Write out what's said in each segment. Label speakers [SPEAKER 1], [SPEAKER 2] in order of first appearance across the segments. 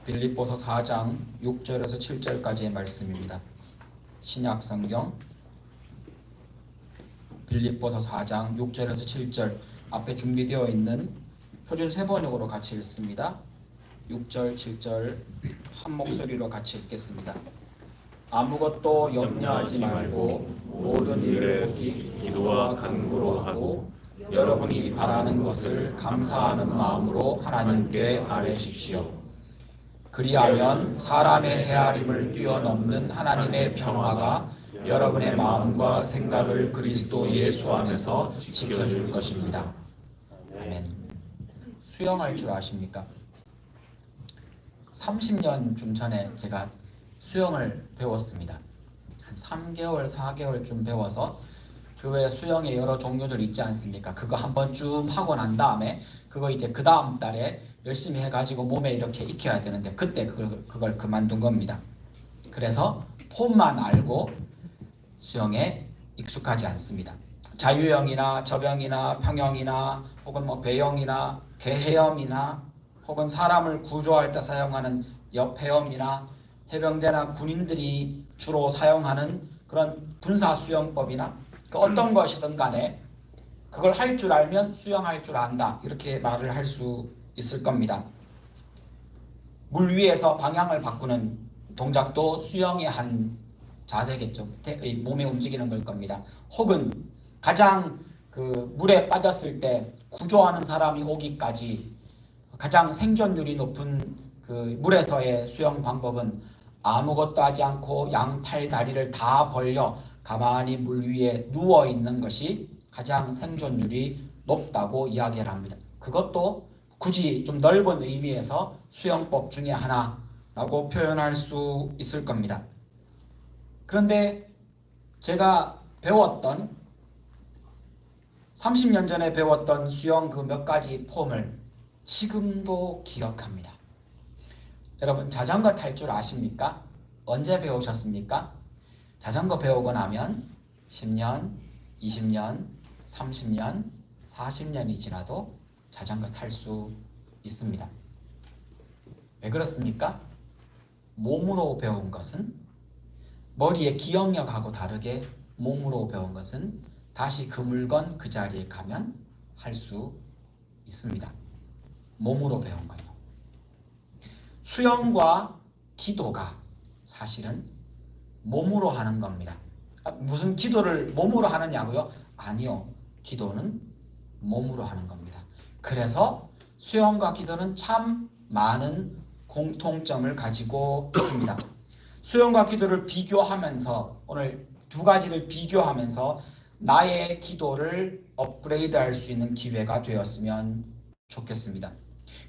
[SPEAKER 1] 빌립보서 4장 6절에서 7절까지의 말씀입니다. 신약 성경 빌립보서 4장 6절에서 7절 앞에 준비되어 있는 표준 세번역으로 같이 읽습니다. 6절, 7절 한 목소리로 같이 읽겠습니다. 아무것도 염려하지 말고 모든 일에 오직 기도와 간구로 하고 여러분이 바라는 것을 감사하는 마음으로 하나님께 아뢰십시오. 그리하면 사람의 헤아림을 뛰어넘는 하나님의 평화가 여러분의 마음과 생각을 그리스도 예수 안에서 지켜줄 것입니다. 아멘. 수영할 줄 아십니까? 30년쯤 전에 제가 수영을 배웠습니다. 한 3개월, 4개월쯤 배워서 그 외에 수영의 여러 종류들 있지 않습니까? 그거 한번 쭉 하고 난 다음에 그거 이제 그 다음 달에 열심히 해가지고 몸에 이렇게 익혀야 되는데 그때 그걸 그만둔 겁니다. 그래서 폼만 알고 수영에 익숙하지 않습니다. 자유형이나 접영이나 평형이나 혹은 배영이나 개헤엄이나 혹은 사람을 구조할 때 사용하는 옆헤엄이나 해병대나 군인들이 주로 사용하는 그런 군사 수영법이나 어떤 것이든 간에 그걸 할 줄 알면 수영할 줄 안다 이렇게 말을 할 수 있을 겁니다. 물 위에서 방향을 바꾸는 동작도 수영의 한 자세겠죠. 몸에 움직이는 걸 겁니다. 혹은 가장 물에 빠졌을 때 구조하는 사람이 오기까지 가장 생존율이 높은 물에서의 수영 방법은 아무것도 하지 않고 양팔 다리를 다 벌려 가만히 물 위에 누워 있는 것이 가장 생존율이 높다고 이야기를 합니다. 그것도 굳이 좀 넓은 의미에서 수영법 중에 하나라고 표현할 수 있을 겁니다. 그런데 제가 배웠던 30년 전에 배웠던 수영 그 몇 가지 폼을 지금도 기억합니다. 여러분 자전거 탈 줄 아십니까? 언제 배우셨습니까? 자전거 배우고 나면 10년, 20년, 30년, 40년이 지나도 자전거 탈 수 있습니다. 왜 그렇습니까? 몸으로 배운 것은 머리의 기억력하고 다르게 몸으로 배운 것은 다시 그 물건 그 자리에 가면 할 수 있습니다. 몸으로 배운 거예요. 수영과 기도가 사실은 몸으로 하는 겁니다. 무슨 기도를 몸으로 하느냐고요? 아니요. 기도는 몸으로 하는 겁니다. 그래서 수영과 기도는 참 많은 공통점을 가지고 있습니다. 수영과 기도를 비교하면서 오늘 두 가지를 비교하면서 나의 기도를 업그레이드할 수 있는 기회가 되었으면 좋겠습니다.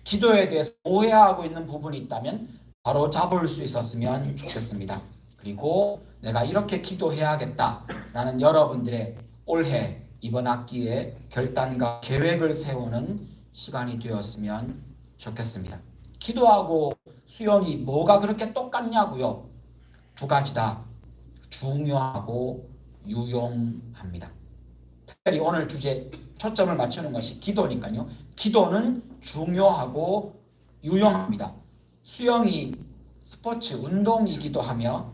[SPEAKER 1] 기도에 대해서 오해하고 있는 부분이 있다면 바로 잡을 수 있었으면 좋겠습니다. 그리고 내가 이렇게 기도해야겠다라는 여러분들의 올해 이번 학기에 결단과 계획을 세우는 시간이 되었으면 좋겠습니다. 기도하고 수영이 뭐가 그렇게 똑같냐고요? 두 가지 다 중요하고 유용합니다. 특별히 오늘 주제 초점을 맞추는 것이 기도니까요. 기도는 중요하고 유용합니다. 수영이 스포츠, 운동이기도 하며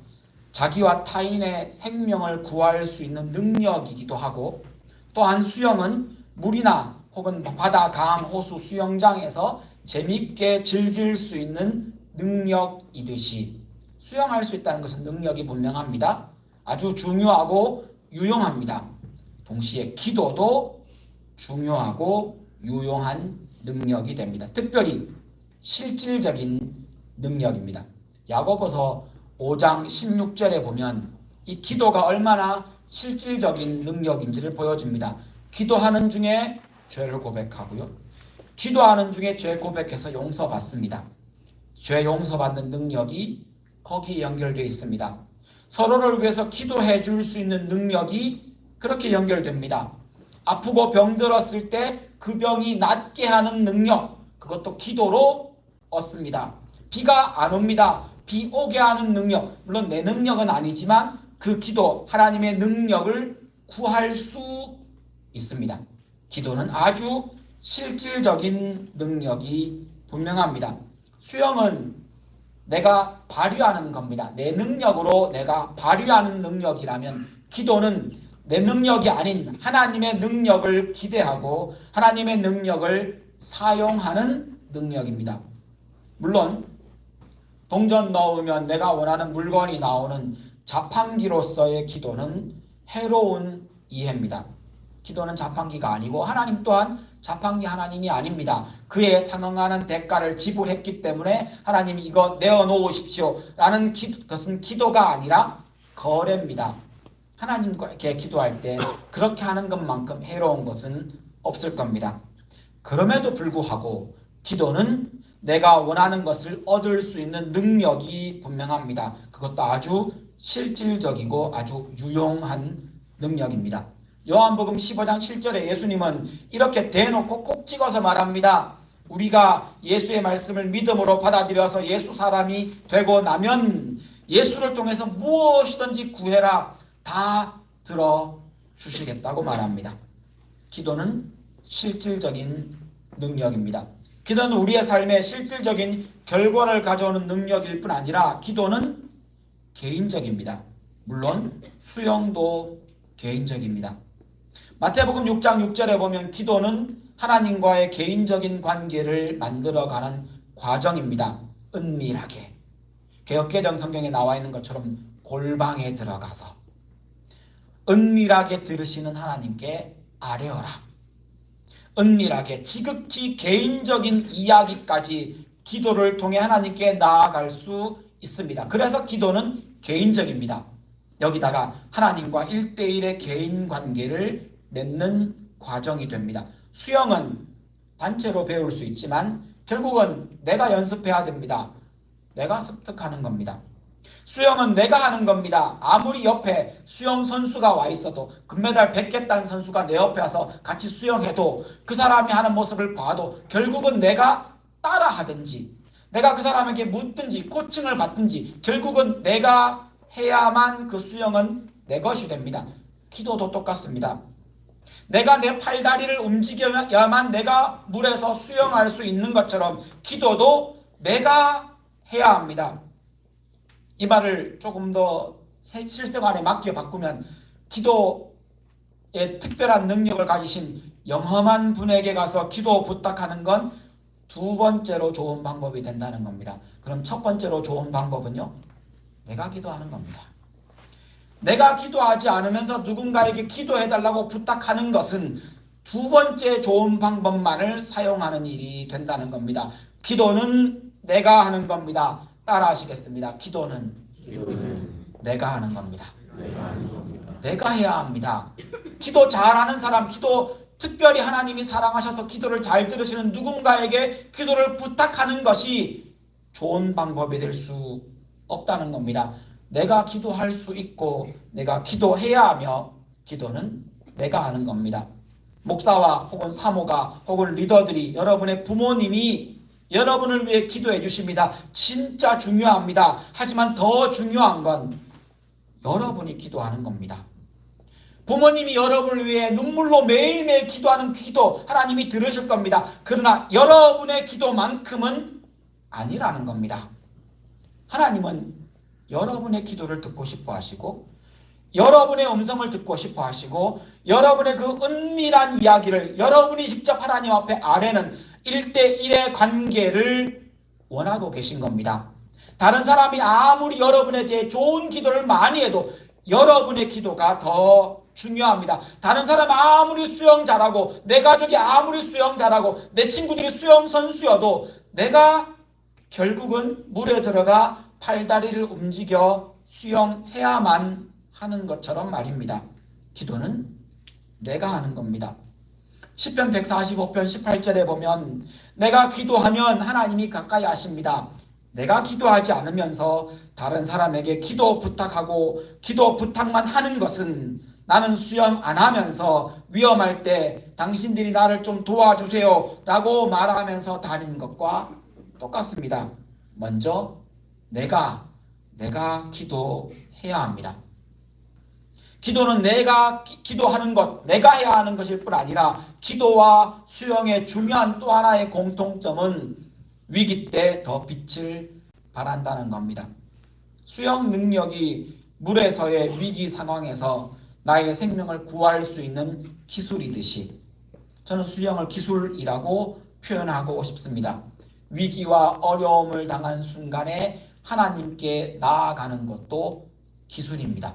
[SPEAKER 1] 자기와 타인의 생명을 구할 수 있는 능력이기도 하고 또한 수영은 물이나 혹은 바다, 강, 호수, 수영장에서 재미있게 즐길 수 있는 능력이듯이 수영할 수 있다는 것은 능력이 분명합니다. 아주 중요하고 유용합니다. 동시에 기도도 중요하고 유용한 능력이 됩니다. 특별히 실질적인 능력입니다. 야고보서 5장 16절에 보면 이 기도가 얼마나 실질적인 능력인지를 보여줍니다. 기도하는 중에 죄를 고백하고요. 기도하는 중에 죄 고백해서 용서받습니다. 죄 용서받는 능력이 거기에 연결되어 있습니다. 서로를 위해서 기도해 줄 수 있는 능력이 그렇게 연결됩니다. 아프고 병들었을 때 그 병이 낫게 하는 능력, 그것도 기도로 얻습니다. 비가 안 옵니다. 비 오게 하는 능력, 물론 내 능력은 아니지만 그 기도, 하나님의 능력을 구할 수 있습니다. 기도는 아주 실질적인 능력이 분명합니다. 수영은 내가 발휘하는 겁니다. 내 능력으로 내가 발휘하는 능력이라면 기도는 내 능력이 아닌 하나님의 능력을 기대하고 하나님의 능력을 사용하는 능력입니다. 물론 동전 넣으면 내가 원하는 물건이 나오는 자판기로서의 기도는 해로운 이해입니다. 기도는 자판기가 아니고 하나님 또한 자판기 하나님이 아닙니다. 그에 상응하는 대가를 지불했기 때문에 하나님이 이거 내어놓으십시오 라는 것은 기도가 아니라 거래입니다. 하나님께 기도할 때 그렇게 하는 것만큼 해로운 것은 없을 겁니다. 그럼에도 불구하고 기도는 내가 원하는 것을 얻을 수 있는 능력이 분명합니다. 그것도 아주 실질적이고 아주 유용한 능력입니다. 요한복음 15장 7절에 예수님은 이렇게 대놓고 콕 찍어서 말합니다. 우리가 예수의 말씀을 믿음으로 받아들여서 예수 사람이 되고 나면 예수를 통해서 무엇이든지 구해라 다 들어주시겠다고 말합니다. 기도는 실질적인 능력입니다. 기도는 우리의 삶에 실질적인 결과를 가져오는 능력일 뿐 아니라 기도는 개인적입니다. 물론 수용도 개인적입니다. 마태복음 6장 6절에 보면 기도는 하나님과의 개인적인 관계를 만들어가는 과정입니다. 은밀하게. 개역개정 성경에 나와 있는 것처럼 골방에 들어가서 은밀하게 들으시는 하나님께 아뢰어라. 은밀하게 지극히 개인적인 이야기까지 기도를 통해 하나님께 나아갈 수 있습니다. 그래서 기도는 개인적입니다. 여기다가 하나님과 1대1의 개인 관계를 맺는 과정이 됩니다. 수영은 단체로 배울 수 있지만 결국은 내가 연습해야 됩니다. 내가 습득하는 겁니다. 수영은 내가 하는 겁니다. 아무리 옆에 수영 선수가 와 있어도 금메달 100개 딴 선수가 내 옆에 와서 같이 수영해도 그 사람이 하는 모습을 봐도 결국은 내가 따라 하든지 내가 그 사람에게 묻든지 코칭을 받든지 결국은 내가 해야만 그 수영은 내 것이 됩니다. 기도도 똑같습니다. 내가 내 팔다리를 움직여야만 내가 물에서 수영할 수 있는 것처럼 기도도 내가 해야 합니다. 이 말을 조금 더 실생활에 맞게 바꾸면 기도에 특별한 능력을 가지신 영험한 분에게 가서 기도 부탁하는 건 두 번째로 좋은 방법이 된다는 겁니다. 그럼 첫 번째로 좋은 방법은요? 내가 기도하는 겁니다. 내가 기도하지 않으면서 누군가에게 기도해달라고 부탁하는 것은 두 번째 좋은 방법만을 사용하는 일이 된다는 겁니다. 기도는 내가 하는 겁니다. 따라 하시겠습니다. 기도는 내가 하는 겁니다. 내가 해야 합니다. 기도 잘하는 사람, 기도 특별히 하나님이 사랑하셔서 기도를 잘 들으시는 누군가에게 기도를 부탁하는 것이 좋은 방법이 될 수 없다는 겁니다. 내가 기도할 수 있고 내가 기도해야 하며 기도는 내가 하는 겁니다. 목사와 혹은 사모가 혹은 리더들이 여러분의 부모님이 여러분을 위해 기도해 주십니다. 진짜 중요합니다. 하지만 더 중요한 건 여러분이 기도하는 겁니다. 부모님이 여러분을 위해 눈물로 매일매일 기도하는 기도 하나님이 들으실 겁니다. 그러나 여러분의 기도만큼은 아니라는 겁니다. 하나님은 여러분의 기도를 듣고 싶어 하시고 여러분의 음성을 듣고 싶어 하시고 여러분의 그 은밀한 이야기를 여러분이 직접 하나님 앞에 아뢰는 1대1의 관계를 원하고 계신 겁니다. 다른 사람이 아무리 여러분에 대해 좋은 기도를 많이 해도 여러분의 기도가 더 중요합니다. 다른 사람 아무리 수영 잘하고 내 가족이 아무리 수영 잘하고 내 친구들이 수영 선수여도 내가 결국은 물에 들어가 팔다리를 움직여 수영해야만 하는 것처럼 말입니다. 기도는 내가 하는 겁니다. 시편 145편 18절에 보면 내가 기도하면 하나님이 가까이 하십니다. 내가 기도하지 않으면서 다른 사람에게 기도 부탁하고 기도 부탁만 하는 것은 나는 수영 안 하면서 위험할 때 당신들이 나를 좀 도와주세요 라고 말하면서 다니는 것과 똑같습니다. 먼저 내가 기도해야 합니다. 기도는 내가 기도하는 것, 내가 해야 하는 것일 뿐 아니라 기도와 수영의 중요한 또 하나의 공통점은 위기 때 더 빛을 바란다는 겁니다. 수영 능력이 물에서의 위기 상황에서 나의 생명을 구할 수 있는 기술이듯이 저는 수영을 기술이라고 표현하고 싶습니다. 위기와 어려움을 당한 순간에 하나님께 나아가는 것도 기술입니다.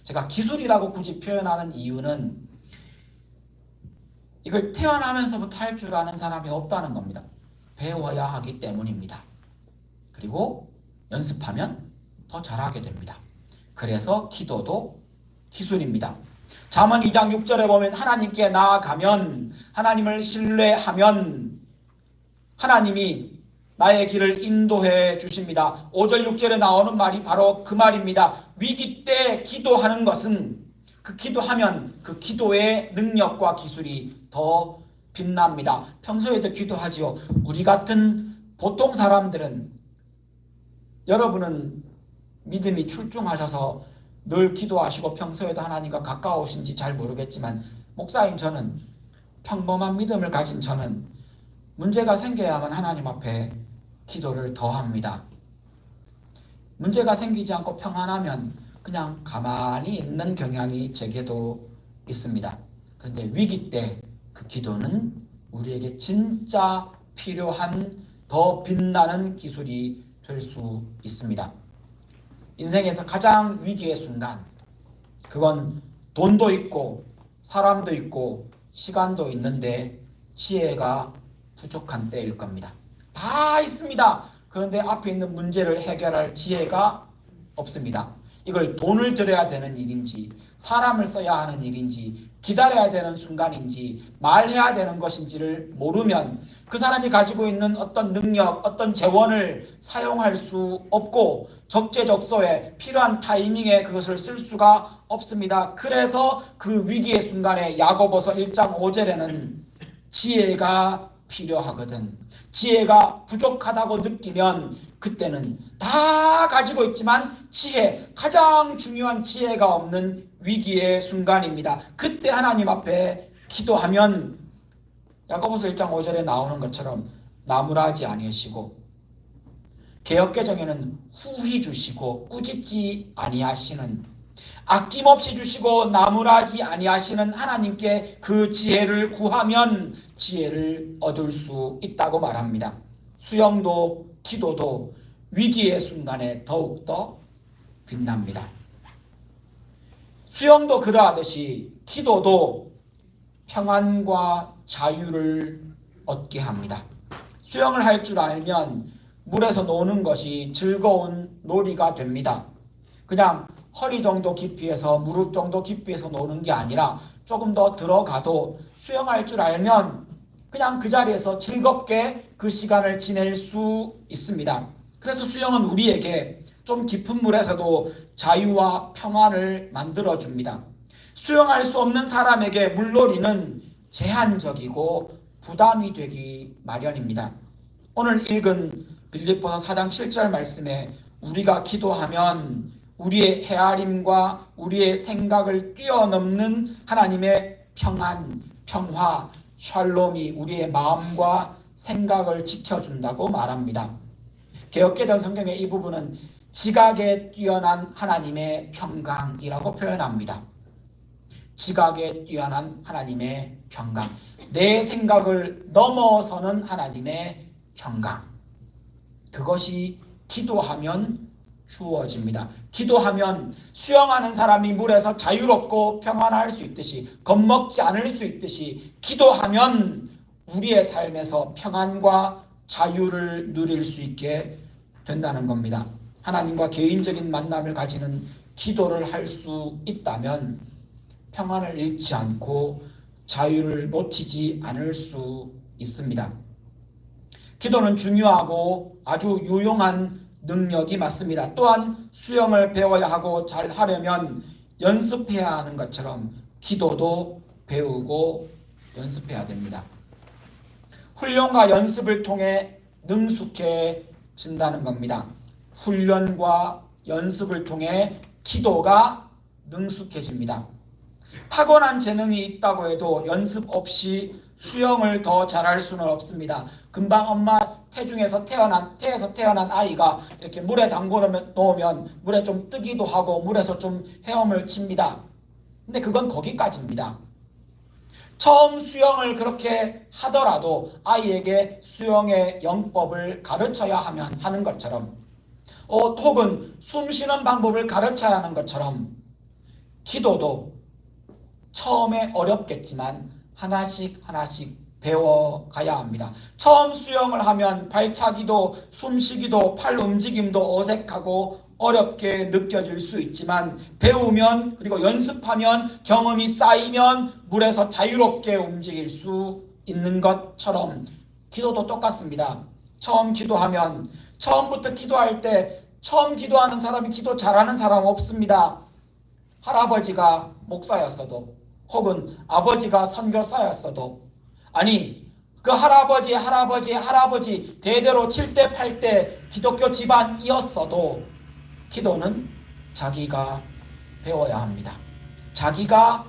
[SPEAKER 1] 제가 기술이라고 굳이 표현하는 이유는 이걸 태어나면서부터 할 줄 아는 사람이 없다는 겁니다. 배워야 하기 때문입니다. 그리고 연습하면 더 잘하게 됩니다. 그래서 기도도 기술입니다. 잠언 2장 6절에 보면 하나님께 나아가면, 하나님을 신뢰하면 하나님이 나의 길을 인도해 주십니다. 5절 6절에 나오는 말이 바로 그 말입니다. 위기 때 기도하는 것은 그 기도하면 그 기도의 능력과 기술이 더 빛납니다. 평소에도 기도하지요. 우리 같은 보통 사람들은, 여러분은 믿음이 출중하셔서 늘 기도하시고 평소에도 하나님과 가까우신지 잘 모르겠지만, 목사인 저는, 평범한 믿음을 가진 저는 문제가 생겨야만 하나님 앞에 기도를 더 합니다. 문제가 생기지 않고 평안하면 그냥 가만히 있는 경향이 제게도 있습니다. 그런데 위기 때 그 기도는 우리에게 진짜 필요한 더 빛나는 기술이 될 수 있습니다. 인생에서 가장 위기의 순간, 그건 돈도 있고 사람도 있고 시간도 있는데 지혜가 부족한 때일 겁니다. 다 있습니다. 그런데 앞에 있는 문제를 해결할 지혜가 없습니다. 이걸 돈을 들여야 되는 일인지, 사람을 써야 하는 일인지, 기다려야 되는 순간인지, 말해야 되는 것인지를 모르면 그 사람이 가지고 있는 어떤 능력, 어떤 재원을 사용할 수 없고 적재적소에 필요한 타이밍에 그것을 쓸 수가 없습니다. 그래서 그 위기의 순간에 야고보서 1장 5절에는 지혜가 필요하거든. 지혜가 부족하다고 느끼면 그때는 다 가지고 있지만 지혜, 가장 중요한 지혜가 없는 위기의 순간입니다. 그때 하나님 앞에 기도하면 야고보서 1장 5절에 나오는 것처럼 나무라지 아니하시고, 개역개정에는 후히 주시고 꾸짖지 아니하시는, 아낌없이 주시고 나무라지 아니하시는 하나님께 그 지혜를 구하면 지혜를 얻을 수 있다고 말합니다. 수영도 기도도 위기의 순간에 더욱더 빛납니다. 수영도 그러하듯이 기도도 평안과 자유를 얻게 합니다. 수영을 할 줄 알면 물에서 노는 것이 즐거운 놀이가 됩니다. 그냥 허리 정도 깊이에서, 무릎 정도 깊이에서 노는 게 아니라 조금 더 들어가도 수영할 줄 알면 그냥 그 자리에서 즐겁게 그 시간을 지낼 수 있습니다. 그래서 수영은 우리에게 좀 깊은 물에서도 자유와 평안을 만들어줍니다. 수영할 수 없는 사람에게 물놀이는 제한적이고 부담이 되기 마련입니다. 오늘 읽은 빌립보서 4장 7절 말씀에 우리가 기도하면 우리의 헤아림과 우리의 생각을 뛰어넘는 하나님의 평안, 평화, 샬롬이 우리의 마음과 생각을 지켜준다고 말합니다. 개역개정 성경의 이 부분은 지각에 뛰어난 하나님의 평강이라고 표현합니다. 지각에 뛰어난 하나님의 평강, 내 생각을 넘어서는 하나님의 평강, 그것이 기도하면 주어집니다. 기도하면 수영하는 사람이 물에서 자유롭고 평안할 수 있듯이, 겁먹지 않을 수 있듯이, 기도하면 우리의 삶에서 평안과 자유를 누릴 수 있게 된다는 겁니다. 하나님과 개인적인 만남을 가지는 기도를 할 수 있다면 평안을 잃지 않고 자유를 놓치지 않을 수 있습니다. 기도는 중요하고 아주 유용한 능력이 맞습니다. 또한 수영을 배워야 하고 잘 하려면 연습해야 하는 것처럼 기도도 배우고 연습해야 됩니다. 훈련과 연습을 통해 능숙해진다는 겁니다. 훈련과 연습을 통해 기도가 능숙해집니다. 타고난 재능이 있다고 해도 연습 없이 수영을 더 잘할 수는 없습니다. 금방 엄마 태중에서 태에서 태어난 아이가 이렇게 물에 담궈 놓으면 물에 좀 뜨기도 하고 물에서 좀 헤엄을 칩니다. 근데 그건 거기까지입니다. 처음 수영을 그렇게 하더라도 아이에게 수영의 영법을 가르쳐야 하는 것처럼 혹은 숨 쉬는 방법을 가르쳐야 하는 것처럼 기도도 처음에 어렵겠지만 하나씩 배워가야 합니다. 처음 수영을 하면 발차기도 숨쉬기도 팔 움직임도 어색하고 어렵게 느껴질 수 있지만 배우면 그리고 연습하면 경험이 쌓이면 물에서 자유롭게 움직일 수 있는 것처럼 기도도 똑같습니다. 처음 기도하면 처음부터 기도할 때 처음 기도하는 사람이 기도 잘하는 사람 없습니다. 할아버지가 목사였어도 혹은 아버지가 선교사였어도 아니 그 할아버지 대대로 7대 8대 기독교 집안이었어도 기도는 자기가 배워야 합니다. 자기가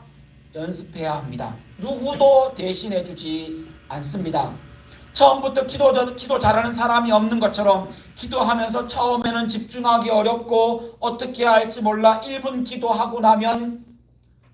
[SPEAKER 1] 연습해야 합니다. 누구도 대신해 주지 않습니다. 처음부터 기도 잘하는 사람이 없는 것처럼 기도하면서 처음에는 집중하기 어렵고 어떻게 할지 몰라 1분 기도하고 나면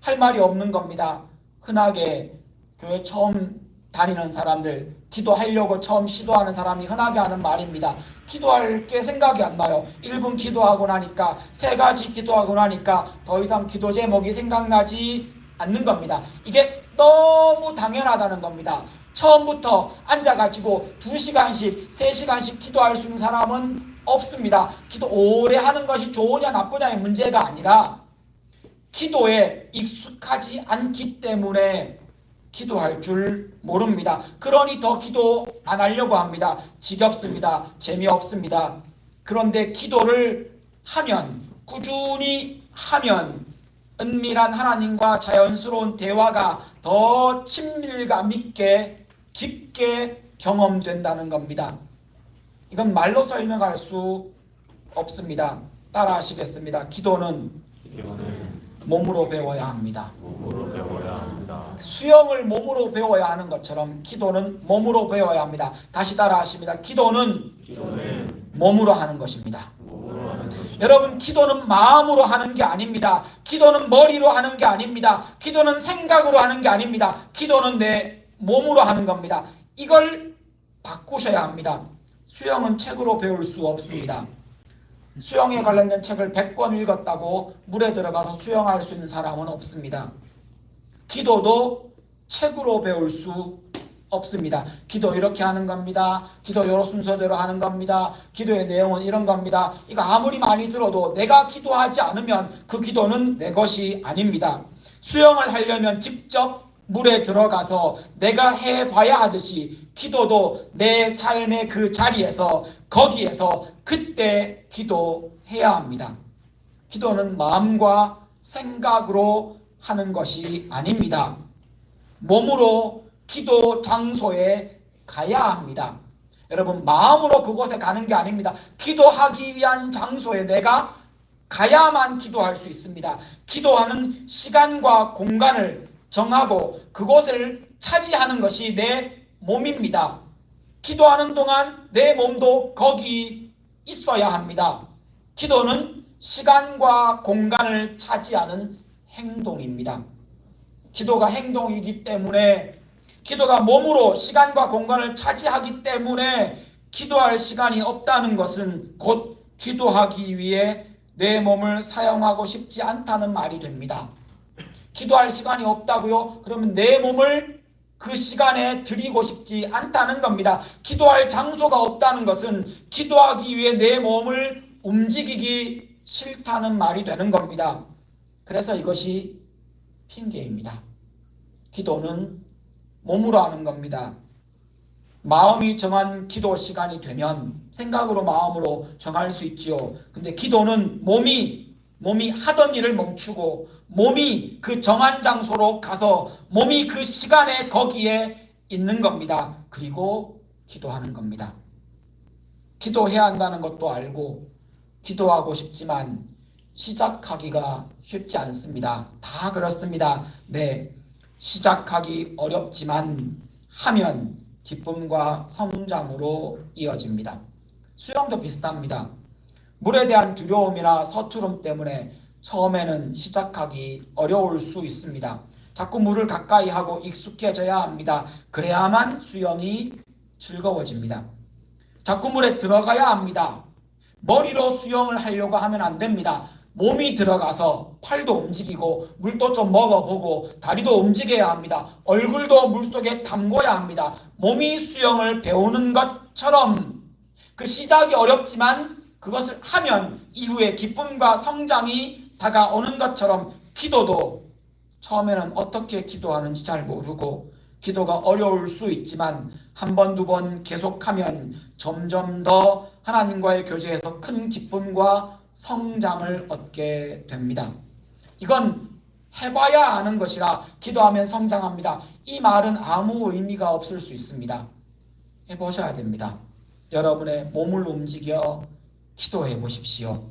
[SPEAKER 1] 할 말이 없는 겁니다. 흔하게 교회 처음 다니는 사람들, 기도하려고 처음 시도하는 사람이 흔하게 하는 말입니다. 기도할 게 생각이 안 나요. 1분 기도하고 나니까 3가지 기도하고 나니까 더 이상 기도 제목이 생각나지 않는 겁니다. 이게 너무 당연하다는 겁니다. 처음부터 앉아가지고 2시간씩 3시간씩 기도할 수 있는 사람은 없습니다. 기도 오래 하는 것이 좋으냐 나쁘냐의 문제가 아니라 기도에 익숙하지 않기 때문에 기도할 줄 모릅니다. 그러니 더 기도 안 하려고 합니다. 지겹습니다. 재미없습니다. 그런데 기도를 하면 꾸준히 하면 은밀한 하나님과 자연스러운 대화가 더 친밀감 있게 깊게 경험된다는 겁니다. 이건 말로 설명할 수 없습니다. 따라 하시겠습니다. 기도는 몸으로 배워야 합니다. 수영을 몸으로 배워야 하는 것처럼 기도는 몸으로 배워야 합니다. 다시 따라 하십니다. 기도는 몸으로 하는 것입니다. 여러분, 기도는 마음으로 하는 게 아닙니다. 기도는 머리로 하는 게 아닙니다. 기도는 생각으로 하는 게 아닙니다. 기도는 내 몸으로 하는 겁니다. 이걸 바꾸셔야 합니다. 수영은 책으로 배울 수 없습니다. 수영에 관련된 책을 100권 읽었다고 물에 들어가서 수영할 수 있는 사람은 없습니다. 기도도 책으로 배울 수 없습니다. 기도 이렇게 하는 겁니다. 기도 여러 순서대로 하는 겁니다. 기도의 내용은 이런 겁니다. 이거 아무리 많이 들어도 내가 기도하지 않으면 그 기도는 내 것이 아닙니다. 수영을 하려면 직접 물에 들어가서 내가 해봐야 하듯이 기도도 내 삶의 그 자리에서 거기에서 그때 기도해야 합니다. 기도는 마음과 생각으로 하는 것이 아닙니다. 몸으로 기도 장소에 가야 합니다. 여러분, 마음으로 그곳에 가는 게 아닙니다. 기도하기 위한 장소에 내가 가야만 기도할 수 있습니다. 기도하는 시간과 공간을 정하고 그곳을 차지하는 것이 내 몸입니다. 기도하는 동안 내 몸도 거기 있어야 합니다. 기도는 시간과 공간을 차지하는 행동입니다. 기도가 행동이기 때문에 기도가 몸으로 시간과 공간을 차지하기 때문에 기도할 시간이 없다는 것은 곧 기도하기 위해 내 몸을 사용하고 싶지 않다는 말이 됩니다. 기도할 시간이 없다고요? 그러면 내 몸을 그 시간에 드리고 싶지 않다는 겁니다. 기도할 장소가 없다는 것은 기도하기 위해 내 몸을 움직이기 싫다는 말이 되는 겁니다. 그래서 이것이 핑계입니다. 기도는 몸으로 하는 겁니다. 마음이 정한 기도 시간이 되면 생각으로 마음으로 정할 수 있지요. 근데 기도는 몸이 하던 일을 멈추고 몸이 그 정한 장소로 가서 몸이 그 시간에 거기에 있는 겁니다. 그리고 기도하는 겁니다. 기도해야 한다는 것도 알고 기도하고 싶지만 시작하기가 쉽지 않습니다. 다 그렇습니다. 네, 시작하기 어렵지만 하면 기쁨과 성장으로 이어집니다. 수영도 비슷합니다. 물에 대한 두려움이나 서투름 때문에 처음에는 시작하기 어려울 수 있습니다. 자꾸 물을 가까이 하고 익숙해져야 합니다. 그래야만 수영이 즐거워집니다. 자꾸 물에 들어가야 합니다. 머리로 수영을 하려고 하면 안 됩니다. 몸이 들어가서 팔도 움직이고 물도 좀 먹어보고 다리도 움직여야 합니다. 얼굴도 물속에 담궈야 합니다. 몸이 수영을 배우는 것처럼 그 시작이 어렵지만 그것을 하면 이후에 기쁨과 성장이 다가오는 것처럼 기도도 처음에는 어떻게 기도하는지 잘 모르고 기도가 어려울 수 있지만 한 번, 두 번 계속하면 점점 더 하나님과의 교제에서 큰 기쁨과 성장을 얻게 됩니다. 이건 해봐야 아는 것이라 기도하면 성장합니다. 이 말은 아무 의미가 없을 수 있습니다. 해보셔야 됩니다. 여러분의 몸을 움직여 기도해 보십시오.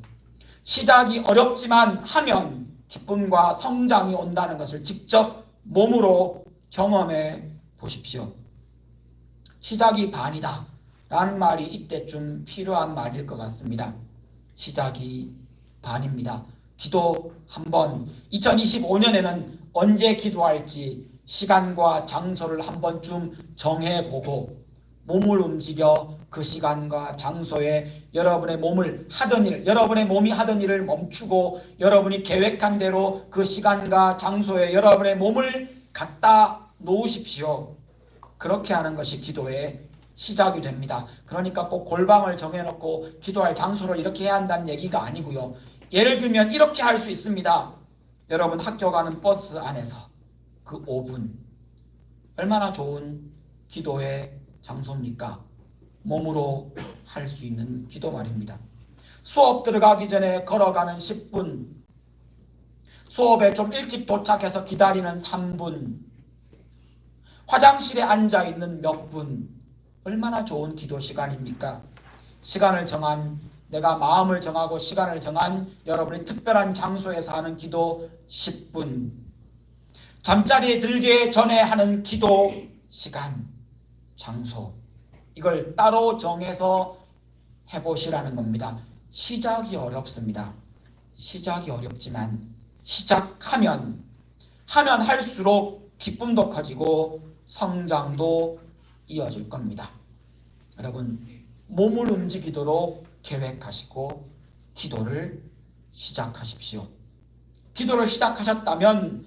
[SPEAKER 1] 시작이 어렵지만 하면 기쁨과 성장이 온다는 것을 직접 몸으로 경험해 보십시오. 시작이 반이다 라는 말이 이때쯤 필요한 말일 것 같습니다. 시작이 반입니다. 기도 한번 2025년에는 언제 기도할지 시간과 장소를 한 번쯤 정해보고 몸을 움직여 그 시간과 장소에 여러분의 몸을 하던 일, 여러분의 몸이 하던 일을 멈추고 여러분이 계획한 대로 그 시간과 장소에 여러분의 몸을 갖다 놓으십시오. 그렇게 하는 것이 기도의 시작이 됩니다. 그러니까 꼭 골방을 정해놓고 기도할 장소를 이렇게 해야 한다는 얘기가 아니고요. 예를 들면 이렇게 할 수 있습니다. 여러분 학교 가는 버스 안에서 그 5분 얼마나 좋은 기도의 장소입니까? 몸으로 할 수 있는 기도 말입니다. 수업 들어가기 전에 걸어가는 10분, 수업에 좀 일찍 도착해서 기다리는 3분, 화장실에 앉아있는 몇 분, 얼마나 좋은 기도 시간입니까? 시간을 정한, 내가 마음을 정하고 시간을 정한 여러분의 특별한 장소에서 하는 기도 10분, 잠자리에 들기 전에 하는 기도 시간, 장소, 이걸 따로 정해서 해보시라는 겁니다. 시작이 어렵습니다. 시작이 어렵지만 시작하면 할수록 기쁨도 커지고 성장도 이어질 겁니다. 여러분 몸을 움직이도록 계획하시고 기도를 시작하십시오. 기도를 시작하셨다면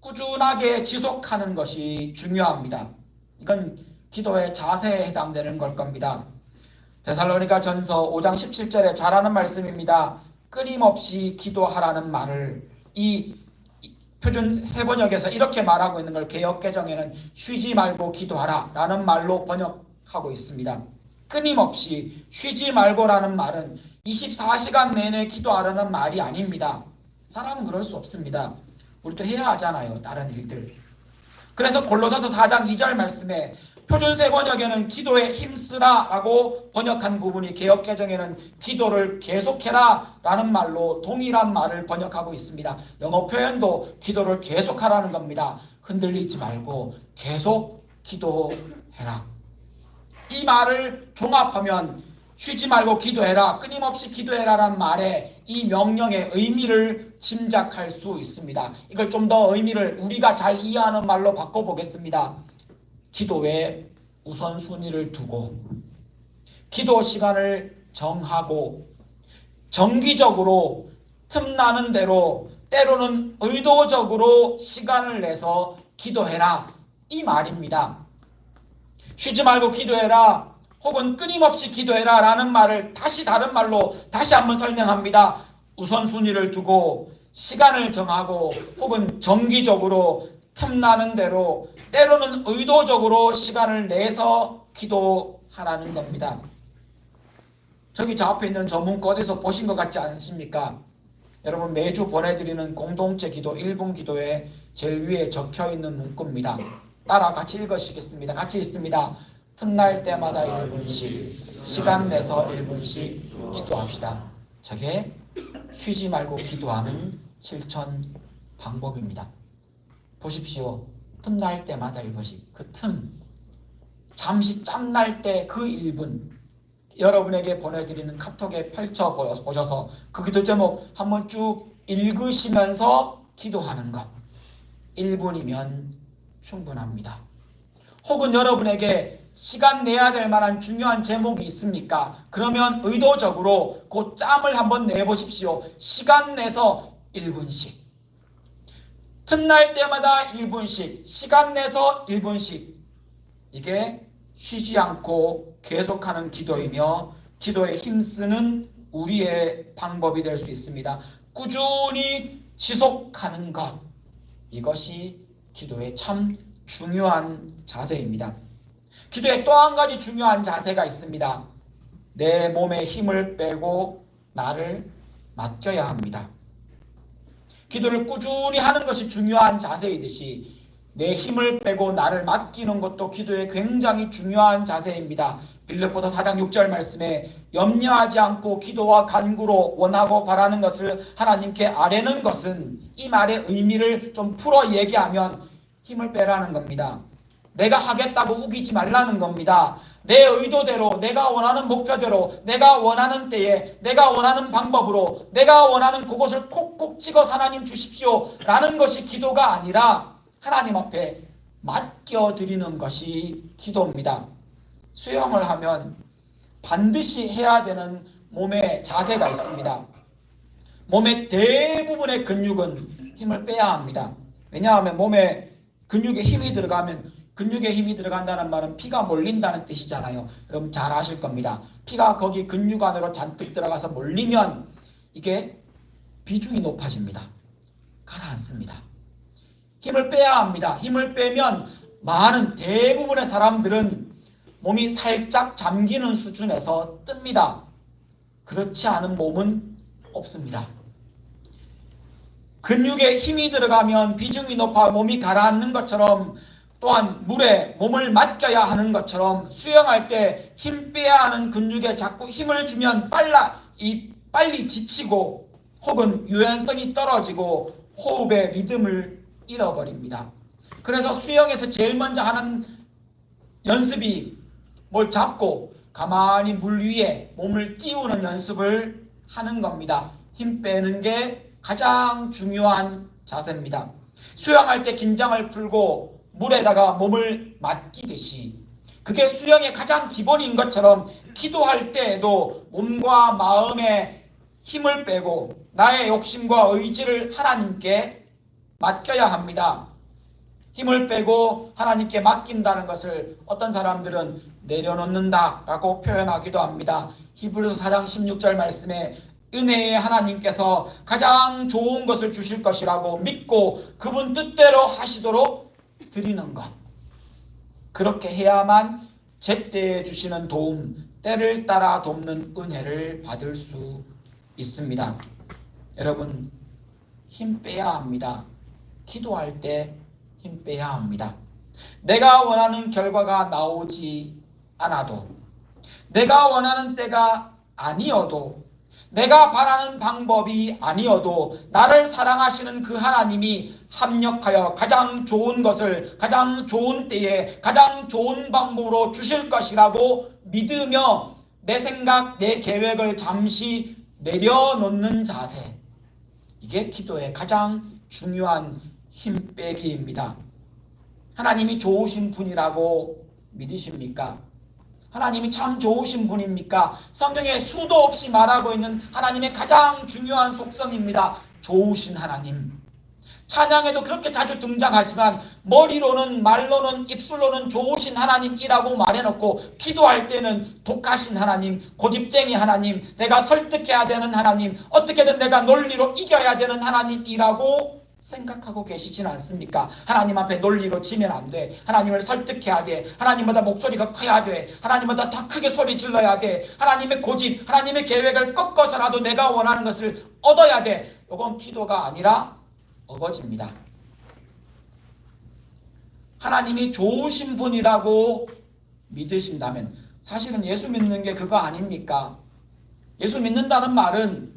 [SPEAKER 1] 꾸준하게 지속하는 것이 중요합니다. 이건 기도의 자세에 해당되는 걸 겁니다. 데살로니가 전서 5장 17절에 잘하는 말씀입니다. 끊임없이 기도하라는 말을 이 표준 세번역에서 이렇게 말하고 있는 걸 개역개정에는 쉬지 말고 기도하라 라는 말로 번역하고 있습니다. 끊임없이 쉬지 말고라는 말은 24시간 내내 기도하라는 말이 아닙니다. 사람은 그럴 수 없습니다. 우리도 해야 하잖아요. 다른 일들. 그래서 골로새서 4장 2절 말씀에 표준 세번역에는 기도에 힘쓰라 라고 번역한 부분이 개역개정에는 기도를 계속해라 라는 말로 동일한 말을 번역하고 있습니다. 영어 표현도 기도를 계속하라는 겁니다. 흔들리지 말고 계속 기도해라. 이 말을 종합하면 쉬지 말고 기도해라, 끊임없이 기도해라 라는 말에 이 명령의 의미를 짐작할 수 있습니다. 이걸 좀 더 의미를 우리가 잘 이해하는 말로 바꿔보겠습니다. 기도에 우선순위를 두고 기도 시간을 정하고 정기적으로 틈나는 대로 때로는 의도적으로 시간을 내서 기도해라 이 말입니다. 쉬지 말고 기도해라 혹은 끊임없이 기도해라 라는 말을 다른 말로 다시 한번 설명합니다. 우선순위를 두고 시간을 정하고 혹은 정기적으로 틈나는 대로 때로는 의도적으로 시간을 내서 기도하라는 겁니다. 저기 저 앞에 있는 저 문구 어디서 보신 것 같지 않습니까? 여러분 매주 보내드리는 공동체 기도 1분 기도에 제일 위에 적혀있는 문구입니다. 따라 같이 읽으시겠습니다. 같이 읽습니다. 틈날 때마다 1분씩 시간 내서 1분씩 기도합시다. 저게 쉬지 말고 기도하는 실천 방법입니다. 보십시오. 틈날 때마다 1분씩. 그 틈. 잠시 짬날 때 그 1분 여러분에게 보내드리는 카톡에 펼쳐 보셔서 그 기도 제목 한번 쭉 읽으시면서 기도하는 것 1분이면 충분합니다. 혹은 여러분에게 시간 내야 될 만한 중요한 제목이 있습니까? 그러면 의도적으로 그 짬을 한번 내보십시오. 시간 내서 1분씩. 틈날 때마다 1분씩, 시간 내서 1분씩. 이게 쉬지 않고 계속하는 기도이며 기도에 힘쓰는 우리의 방법이 될 수 있습니다. 꾸준히 지속하는 것. 이것이 기도의 참 중요한 자세입니다. 기도에 또 한 가지 중요한 자세가 있습니다. 내 몸에 힘을 빼고 나를 맡겨야 합니다. 기도를 꾸준히 하는 것이 중요한 자세이듯이 내 힘을 빼고 나를 맡기는 것도 기도에 굉장히 중요한 자세입니다. 빌립보서 4장 6절 말씀에 염려하지 않고 기도와 간구로 원하고 바라는 것을 하나님께 아뢰는 것은 이 말의 의미를 좀 풀어 얘기하면 힘을 빼라는 겁니다. 내가 하겠다고 우기지 말라는 겁니다. 내 의도대로, 내가 원하는 목표대로, 내가 원하는 때에, 내가 원하는 방법으로, 내가 원하는 그것을 콕콕 찍어서 하나님 주십시오 라는 것이 기도가 아니라 하나님 앞에 맡겨드리는 것이 기도입니다. 수영을 하면 반드시 해야 되는 몸의 자세가 있습니다. 몸의 대부분의 근육은 힘을 빼야 합니다. 왜냐하면 몸에 근육에 힘이 들어가면 근육에 힘이 들어간다는 말은 피가 몰린다는 뜻이잖아요. 여러분 잘 아실 겁니다. 피가 거기 근육 안으로 잔뜩 들어가서 몰리면 이게 비중이 높아집니다. 가라앉습니다. 힘을 빼야 합니다. 힘을 빼면 많은 대부분의 사람들은 몸이 살짝 잠기는 수준에서 뜹니다. 그렇지 않은 몸은 없습니다. 근육에 힘이 들어가면 비중이 높아 몸이 가라앉는 것처럼 또한 물에 몸을 맡겨야 하는 것처럼 수영할 때 힘 빼야 하는 근육에 자꾸 힘을 주면 빨리 지치고 혹은 유연성이 떨어지고 호흡의 리듬을 잃어버립니다. 그래서 수영에서 제일 먼저 하는 연습이 뭘 잡고 가만히 물 위에 몸을 띄우는 연습을 하는 겁니다. 힘 빼는 게 가장 중요한 자세입니다. 수영할 때 긴장을 풀고 물에다가 몸을 맡기듯이 그게 수영의 가장 기본인 것처럼 기도할 때에도 몸과 마음에 힘을 빼고 나의 욕심과 의지를 하나님께 맡겨야 합니다. 힘을 빼고 하나님께 맡긴다는 것을 어떤 사람들은 내려놓는다라고 표현하기도 합니다. 히브리서 4장 16절 말씀에 은혜의 하나님께서 가장 좋은 것을 주실 것이라고 믿고 그분 뜻대로 하시도록 드리는 것. 그렇게 해야만 제때에 주시는 도움, 때를 따라 돕는 은혜를 받을 수 있습니다. 여러분, 힘 빼야 합니다. 기도할 때 힘 빼야 합니다. 내가 원하는 결과가 나오지 않아도, 내가 원하는 때가 아니어도, 내가 바라는 방법이 아니어도 나를 사랑하시는 그 하나님이 합력하여 가장 좋은 것을 가장 좋은 때에 가장 좋은 방법으로 주실 것이라고 믿으며 내 생각, 내 계획을 잠시 내려놓는 자세. 이게 기도의 가장 중요한 힘 빼기입니다. 하나님이 좋으신 분이라고 믿으십니까? 하나님이 참 좋으신 분입니까? 성경에 수도 없이 말하고 있는 하나님의 가장 중요한 속성입니다. 좋으신 하나님. 찬양에도 그렇게 자주 등장하지만 머리로는 말로는 입술로는 좋으신 하나님이라고 말해놓고 기도할 때는 독하신 하나님, 고집쟁이 하나님, 내가 설득해야 되는 하나님, 어떻게든 내가 논리로 이겨야 되는 하나님이라고 생각하고 계시진 않습니까? 하나님 앞에 논리로 지면 안 돼. 하나님을 설득해야 돼. 하나님보다 목소리가 커야 돼. 하나님보다 더 크게 소리 질러야 돼. 하나님의 고집, 하나님의 계획을 꺾어서라도 내가 원하는 것을 얻어야 돼. 이건 기도가 아니라 어거지입니다. 하나님이 좋으신 분이라고 믿으신다면 사실은 예수 믿는 게 그거 아닙니까? 예수 믿는다는 말은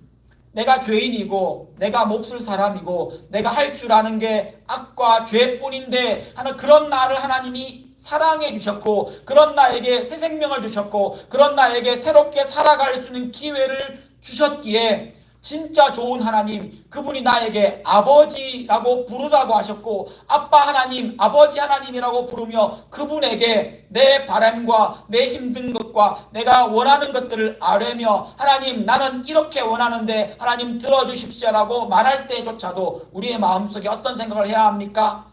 [SPEAKER 1] 내가 죄인이고 내가 몹쓸 사람이고 내가 할 줄 아는 게 악과 죄뿐인데 하는 그런 나를 하나님이 사랑해 주셨고 그런 나에게 새 생명을 주셨고 그런 나에게 새롭게 살아갈 수 있는 기회를 주셨기에 진짜 좋은 하나님, 그분이 나에게 아버지라고 부르라고 하셨고 아빠 하나님, 아버지 하나님이라고 부르며 그분에게 내 바람과 내 힘든 것과 내가 원하는 것들을 아뢰며 하나님 나는 이렇게 원하는데 하나님 들어주십시오라고 말할 때조차도 우리의 마음속에 어떤 생각을 해야 합니까?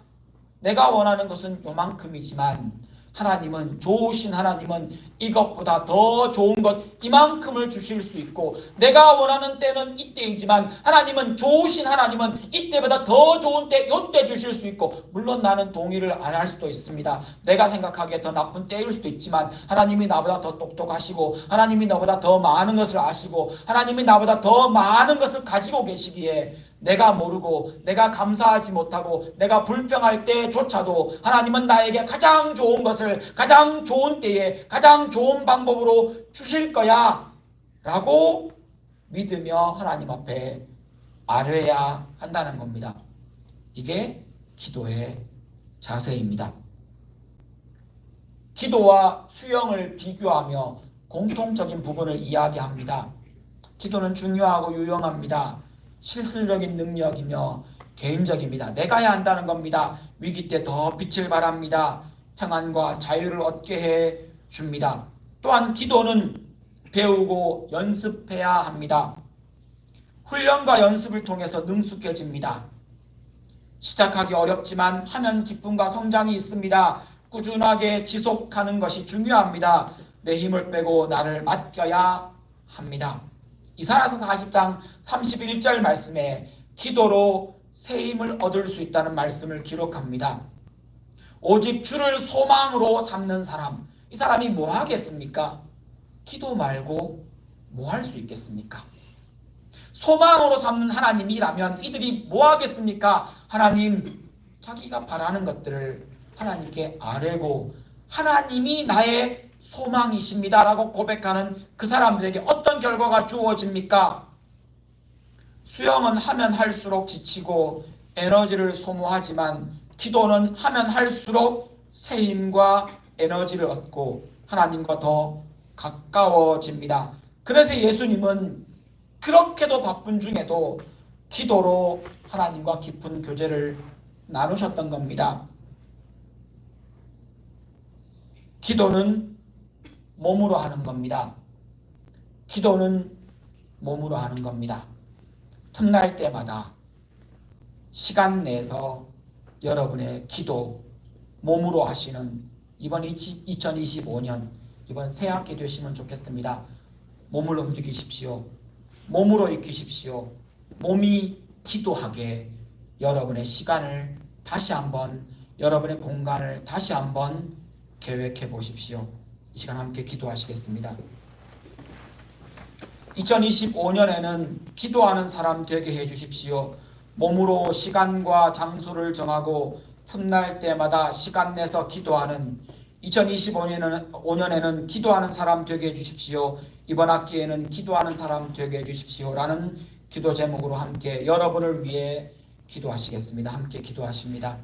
[SPEAKER 1] 내가 원하는 것은 요만큼이지만 하나님은 좋으신 하나님은 이것보다 더 좋은 것 이만큼을 주실 수 있고 내가 원하는 때는 이때이지만 하나님은 좋으신 하나님은 이때보다 더 좋은 때 요때 주실 수 있고 물론 나는 동의를 안 할 수도 있습니다. 내가 생각하기에 더 나쁜 때일 수도 있지만 하나님이 나보다 더 똑똑하시고 하나님이 나보다 더 많은 것을 아시고 하나님이 나보다 더 많은 것을 가지고 계시기에 내가 모르고 내가 감사하지 못하고 내가 불평할 때조차도 하나님은 나에게 가장 좋은 것을 가장 좋은 때에 가장 좋은 방법으로 주실 거야 라고 믿으며 하나님 앞에 아뢰야 한다는 겁니다. 이게 기도의 자세입니다. 기도와 수영을 비교하며 공통적인 부분을 이야기합니다. 기도는 중요하고 유용합니다. 실질적인 능력이며 개인적입니다. 내가 해야 한다는 겁니다. 위기 때 더 빛을 발합니다. 평안과 자유를 얻게 해 줍니다. 또한 기도는 배우고 연습해야 합니다. 훈련과 연습을 통해서 능숙해집니다. 시작하기 어렵지만 하면 기쁨과 성장이 있습니다. 꾸준하게 지속하는 것이 중요합니다. 내 힘을 빼고 나를 맡겨야 합니다. 이사야서 40장 31절 말씀에 기도로 새 힘을 얻을 수 있다는 말씀을 기록합니다. 오직 주를 소망으로 삼는 사람, 이 사람이 뭐 하겠습니까? 기도 말고 뭐 할 수 있겠습니까? 소망으로 삼는 하나님이라면 이들이 뭐 하겠습니까? 하나님, 자기가 바라는 것들을 하나님께 아뢰고 하나님이 나의 소망이십니다 라고 고백하는 그 사람들에게 어떤 결과가 주어집니까? 수영은 하면 할수록 지치고 에너지를 소모하지만 기도는 하면 할수록 새 힘과 에너지를 얻고 하나님과 더 가까워집니다. 그래서 예수님은 그렇게도 바쁜 중에도 기도로 하나님과 깊은 교제를 나누셨던 겁니다. 기도는 몸으로 하는 겁니다. 기도는 몸으로 하는 겁니다. 틈날 때마다 시간 내서 여러분의 기도 몸으로 하시는 이번 2025년 이번 새학기 되시면 좋겠습니다. 몸을 움직이십시오. 몸으로 익히십시오. 몸이 기도하게 여러분의 시간을 다시 한번 여러분의 공간을 다시 한번 계획해 보십시오. 이 시간 함께 기도하시겠습니다. 2025년에는 기도하는 사람 되게 해주십시오. 몸으로 시간과 장소를 정하고 틈날 때마다 시간 내서 기도하는 2025년에는 기도하는 사람 되게 해주십시오. 이번 학기에는 기도하는 사람 되게 해주십시오. 라는 기도 제목으로 함께 여러분을 위해 기도하시겠습니다. 함께 기도하십니다.